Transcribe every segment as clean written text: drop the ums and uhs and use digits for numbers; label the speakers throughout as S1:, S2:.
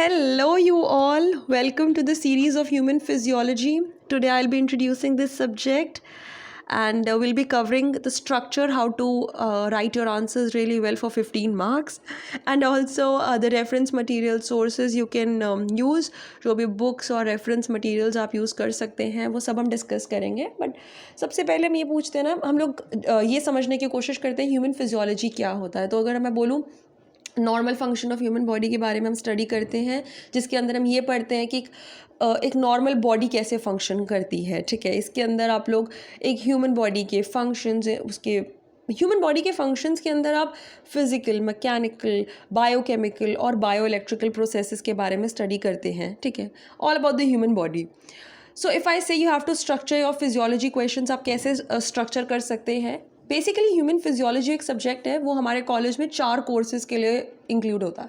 S1: Hello, you all. Welcome to the series of human physiology. Today, I'll be introducing this subject and we'll be covering the structure, how to write your answers really well for 15 marks, and also the reference material sources you can use. जो भी books और reference materials आप use कर सकते हैं वो सब हम discuss करेंगे. But सबसे पहले हम ये पूछते हैं ना, हम लोग ये समझने की कोशिश करते हैं ह्यूमन फिजियोलॉजी क्या होता है. तो अगर मैं बोलूँ normal function of human body के बारे में हम स्टडी करते हैं, जिसके अंदर हम ये पढ़ते हैं कि एक नॉर्मल बॉडी कैसे फंक्शन करती है. ठीक है, इसके अंदर आप लोग एक ह्यूमन बॉडी के फंक्शंस, उसके ह्यूमन बॉडी के फंक्शंस के अंदर आप फिजिकल, मैकेनिकल, बायोकेमिकल और बायो इलेक्ट्रिकल प्रोसेसेस के बारे में स्टडी करते हैं. ठीक है, all about the human body. So if I say you have to structure your physiology questions, आप कैसे स्ट्रक्चर कर सकते हैं. बेसिकली ह्यूमन फिजियोलॉजी एक सब्जेक्ट है, वो हमारे कॉलेज में 4 कोर्सेज के लिए इंक्लूड होता है.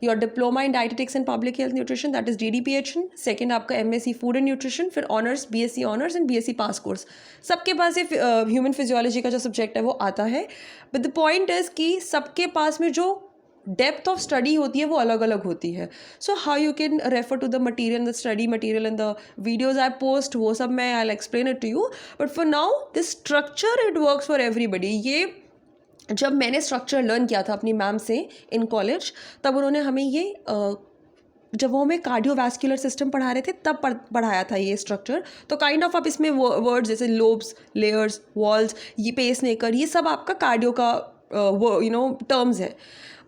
S1: Your diploma in dietetics and public health nutrition, that is DDPHN. Second आपका MSc फूड एंड न्यूट्रिशन, फिर honours, BSc honours and BSc pass course. सबके पास ये ह्यूमन फिजियोलॉजी का जो सब्जेक्ट है वो आता है. बट द पॉइंट इज़ कि सबके पास में जो डेप्थ ऑफ स्टडी होती है वो अलग अलग होती है. So how you can refer to the material, the study material and the videos I post, वो सब मैं I explain it to you. But for now this structure it works for everybody. ये जब मैंने स्ट्रक्चर लर्न किया था अपनी ma'am से इन कॉलेज, तब उन्होंने हमें ये जब वो हमें कार्डियोवैस्कुलर सिस्टम पढ़ा रहे थे तब पढ़ाया था ये स्ट्रक्चर. तो काइंड ऑफ आप इसमें वर्ड्स जैसे लोब्स, लेयर्स, वॉल्स, ये पेस मेकर, ये सब आपका कार्डियो का टर्म्स है.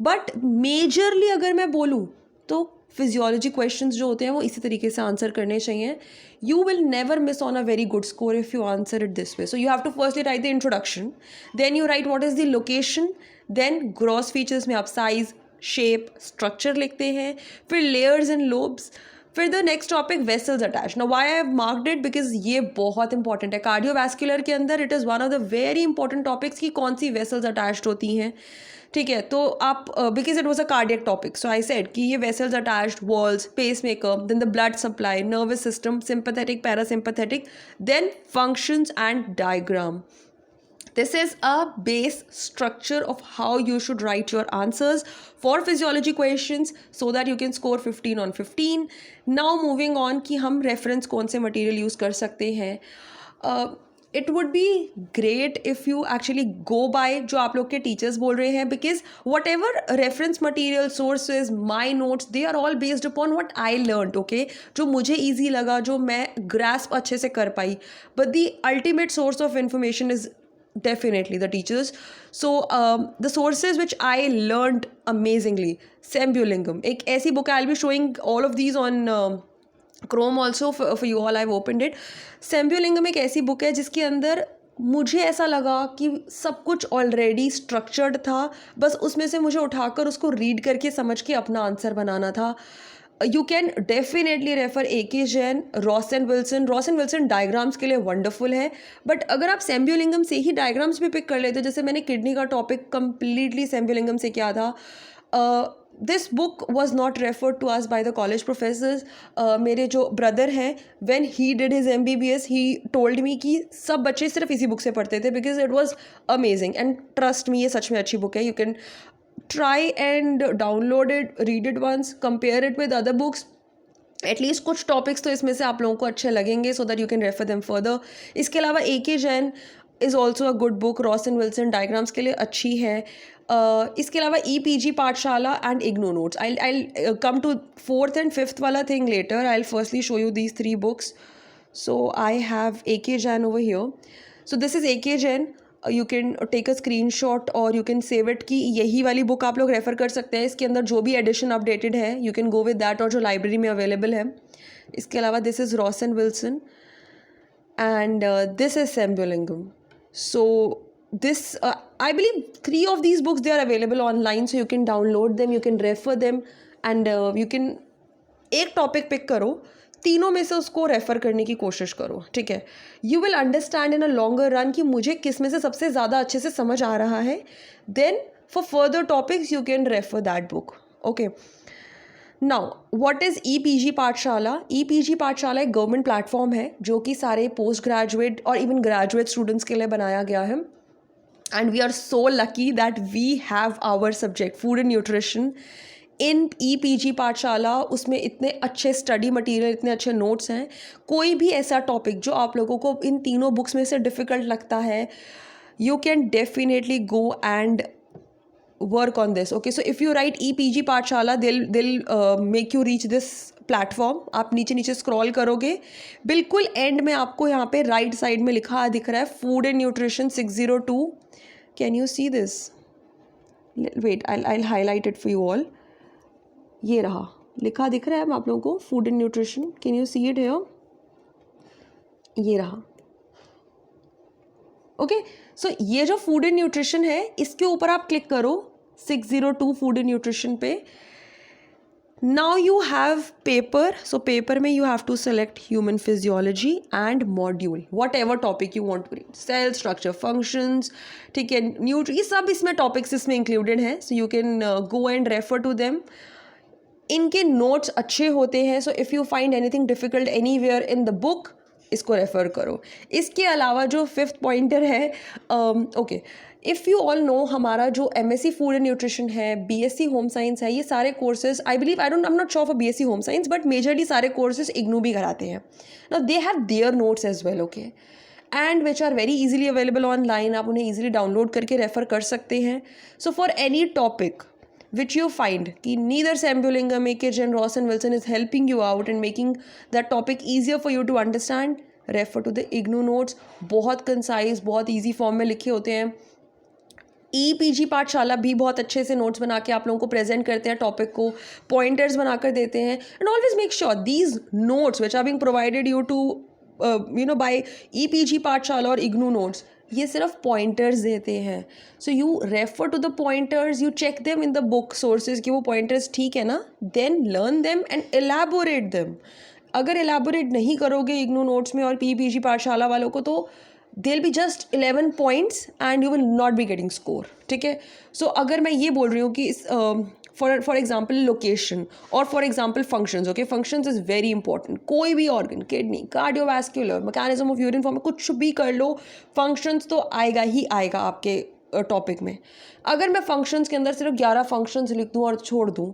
S1: बट मेजरली अगर मैं बोलूँ तो फिजियोलॉजी क्वेश्चंस जो होते हैं वो इसी तरीके से आंसर करने चाहिए. You will never miss on a very good score if you answer it this way. So you have to firstly write the introduction, then you write what is the location, then gross features में आप size, shape, structure लिखते हैं, फिर layers and lobes, फिर the next topic vessels attach. Now why I have marked it, because ये बहुत important है. Cardiovascular के अंदर it is one of the very important topics कि कौन सी वेसल्स अटैच्ड होती हैं. ठीक है, तो आप because it was a cardiac topic, so I said कि ये vessels attached, walls, pacemaker, then the blood supply, nervous system, sympathetic, parasympathetic, then functions and diagram. This is a base structure of how you should write your answers for physiology questions so that you can score 15 on 15. Now moving on कि हम reference कौन से material use कर सकते हैं. It would be great if you actually go by जो आप लोग के teachers बोल रहे हैं, because whatever reference material sources, my notes, they are all based upon what I learned, okay? जो मुझे easy लगा, जो मैं grasp अच्छे से कर पाई. But the ultimate source of information is definitely the teachers. So the sources which I learned amazingly, Sembulingam, एक ऐसी book है, I'll be showing all of these on Chrome also for you all. I've opened it. Sembulingam एक ऐसी book है जिसके अंदर मुझे ऐसा लगा कि सब कुछ ऑलरेडी स्ट्रक्चर्ड था, बस उसमें से मुझे उठाकर उसको रीड करके समझ के अपना आंसर बनाना था. You can definitely refer AK Jain, Ross and Wilson. Ross and Wilson diagrams के लिए वंडरफुल है, बट अगर आप सेम्ब्यूलिंगम से ही डायग्राम्स भी पिक कर लेते हो, जैसे मैंने किडनी का टॉपिक कंप्लीटली सेम्ब्यूलिंगम से किया था. This book was not referred to us by the college professors. मेरे जो ब्रदर हैं, when he did his MBBS, he told me कि सब बच्चे सिर्फ इसी बुक से पढ़ते थे, because it was amazing. And trust me, ये सच में अच्छी बुक है. You can try and download it, read it once, compare it with other books. At least कुछ टॉपिक्स तो इसमें से आप लोगों को अच्छे लगेंगे, so that you can refer them further. इसके अलावा AK Jain is also a good book. Ross and Wilson diagrams के लिए अच्छी है. इसके अलावा EPG Pathshala and IGNOU notes. I come to 4th and 5th वाला thing later. I firstly show you these 3 books. So I have AK Jain over here. So this is AK Jain. You can take a screenshot और you can save it कि यही वाली book आप लोग refer कर सकते हैं. इसके अंदर जो भी एडिशन अपडेटेड है you can go with that, और जो लाइब्रेरी में अवेलेबल है. इसके अलावा this is Ross and Wilson and this is Sembulingam. So this I believe 3 of these books they are available online, so you can download them, you can refer them, and you can एक topic pick करो, तीनों में से उसको refer करने की कोशिश करो. ठीक है, you will understand in a longer run कि मुझे किस में से सबसे ज़्यादा अच्छे से समझ आ रहा है. Then for further topics you can refer that book. Okay, now what is EPG Pathshala. EPG पाठशाला एक गवर्नमेंट प्लेटफॉर्म है जो कि सारे पोस्ट ग्रेजुएट और इवन ग्रेजुएट स्टूडेंट्स के लिए बनाया गया है. And we are so lucky that we have our subject food and nutrition in EPG Pathshala उसमें इतने अच्छे स्टडी मटेरियल, इतने अच्छे नोट्स हैं. कोई भी ऐसा टॉपिक जो आप लोगों को इन तीनों बुक्स में से डिफ़िकल्ट लगता है, you can definitely go and work on this. Okay, so if you write EPG पाठशाला, they'll make you reach this platform. आप नीचे नीचे स्क्रॉल करोगे, बिल्कुल एंड में आपको यहाँ पे राइट साइड में लिखा दिख रहा है food and nutrition 602. Can you see this? Wait, I highlight it for you all. ये रहा, लिखा दिख रहा है आप लोगों को food and nutrition. Can you see it here? ये रहा. ओके, सो ये जो फूड एंड न्यूट्रिशन है, इसके ऊपर आप क्लिक करो 602 फूड एंड न्यूट्रिशन पे. Now you have paper. So paper में you have to select human physiology and module, whatever topic you want to read. Cell structure, functions, ठीक है, ये सब इसमें टॉपिक्स इसमें इंक्लूडेड हैं. So you can go and refer to them. इनके notes अच्छे होते हैं. So if you find anything difficult anywhere in the book, इसको रेफ़र करो. इसके अलावा जो 5th पॉइंटर है, okay, if you all know, हमारा जो MSc फूड एंड न्यूट्रिशन है, BSc होम साइंस है, ये सारे courses I believe, I am not sure for BSc home science, but majorly सारे कोर्सेज इग्नू भी कराते हैं. Now they have their notes as well, okay, and which are very easily available online. आप उन्हें easily download करके refer कर सकते हैं. So for any topic which you find कि neither Sambulingam, Akage, Ross and Wilson is helping you out and making that topic easier for you to understand, refer to the IGNU notes. बहुत concise, बहुत easy form में लिखे होते हैं. EPG पाठशाला भी बहुत अच्छे से नोट्स बना के आप लोगों को प्रेजेंट करते हैं, टॉपिक को पॉइंटर्स बनाकर देते हैं. And always make sure these notes which are being provided you to by EPG Pathshala और IGNU नोट्स, ये सिर्फ पॉइंटर्स देते हैं. So you refer to the pointers, you check them in the book sources कि वो पॉइंटर्स ठीक है ना, then learn them and elaborate them. अगर एलैबोरेट नहीं करोगे इग्नू नोट्स में और PPG पाठशाला वालों को, तो they will be just 11 points and you will not be getting score. ठीक है, सो अगर मैं ये बोल रही हूँ कि फॉर एग्जाम्पल लोकेशन और for example functions. Okay, functions is very important. कोई भी organ, kidney, cardiovascular, mechanism of urine form, कुछ भी कर लो, फंक्शंस तो आएगा ही आएगा आपके टॉपिक में. अगर मैं फंक्शंस के अंदर सिर्फ 11 फंक्शंस लिख दूँ और छोड़ दूँ,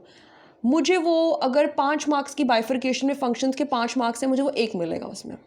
S1: मुझे वो अगर 5 मार्क्स की बाइफर्केशन में फंक्शंस के 5 मार्क्स हैं, मुझे वो 1 मिलेगा उसमें,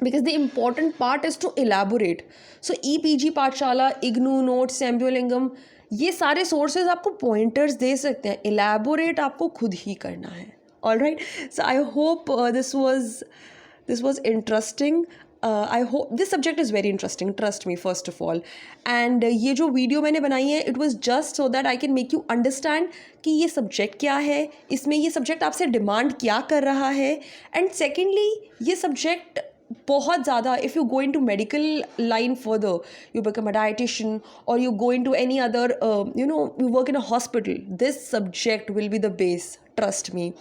S1: because the important part is to elaborate. So EPG पाठशाला, IGNU नोट्स, Sambulingam, ये सारे सोर्सेज आपको पॉइंटर्स दे सकते हैं. एलैबोरेट आपको खुद ही करना है. Alright, so I hope this was interesting. I hope this subject is very interesting, trust me, first of all. And ये जो वीडियो मैंने बनाई है, it was just so that I can make you understand कि ये subject क्या है, इसमें ये सब्जेक्ट आपसे डिमांड क्या कर रहा है. एंड सेकेंडली, ये सब्जेक्ट बहुत ज़्यादा, if you go in to medical line further, you become a dietitian और you go in to any other you work in a hospital, this subject will be the base. Trust me,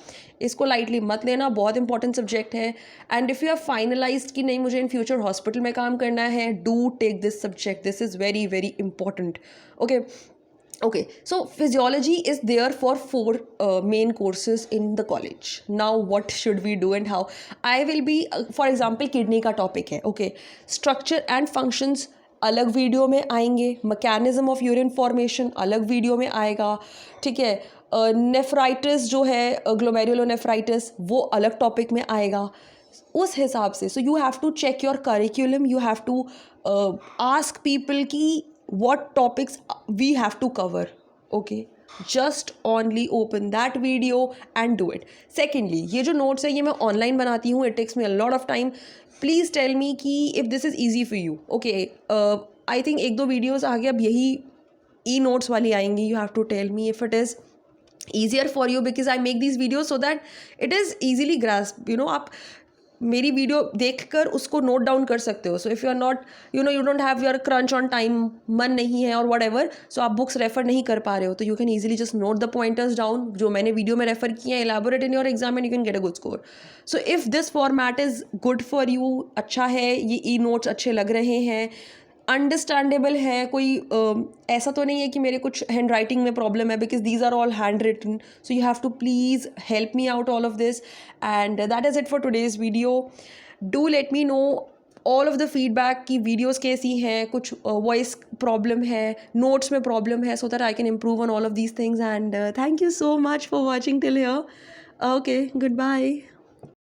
S1: इसको lightly मत लेना, बहुत important subject है. And if you have finalized कि नहीं मुझे in future hospital में काम करना है, do take this subject. This is very very important. Okay, so physiology is there for 4 main courses in the college. Now what should we do and how? I will be, for example, kidney का topic है. Okay, structure and functions अलग video में आएंगे, mechanism of urine formation अलग video में आएगा. ठीक है, नेफ्राइटिस जो है, ग्लोमेरुलोनेफ्राइटिस, वो अलग टॉपिक में आएगा. उस हिसाब से, so you have to check your curriculum, you have to ask people कि what topics we have to cover. Okay, just only open that video and do it. Secondly, ये जो notes है, ये मैं online बनाती हूँ, it takes me a lot of time. Please tell me कि if this is easy for you. Okay, I think 1-2 videos आगे अब यही e-notes वाली आएंगी. You have to tell me if it is easier for you, because I make these videos so that it is easily grasped. You know, आप मेरी video देखकर उसको note down कर सकते हो. So if you are not, you don't have your crunch on time, मन नहीं है और वट एवर, सो आप बुक्स रेफर नहीं कर पा रहे हो, तो you can easily just note the pointers down जो मैंने वीडियो में रेफर किए हैं, elaborate in your exam and you can get a good score. So if this format is good for you, अच्छा है, ये ई नोट्स अच्छे लग रहे हैं, अंडरस्टैंडेबल है, कोई ऐसा तो नहीं है कि मेरे कुछ हैंड राइटिंग में प्रॉब्लम है, because these are all handwritten. So you have to please help me out all of this. And that is it for today's video. Do let me know all of the feedback की videos कैसी हैं, कुछ voice problem है, notes में problem है, so that I can improve on all of these things. And thank you so much for watching till here. Okay, good bye.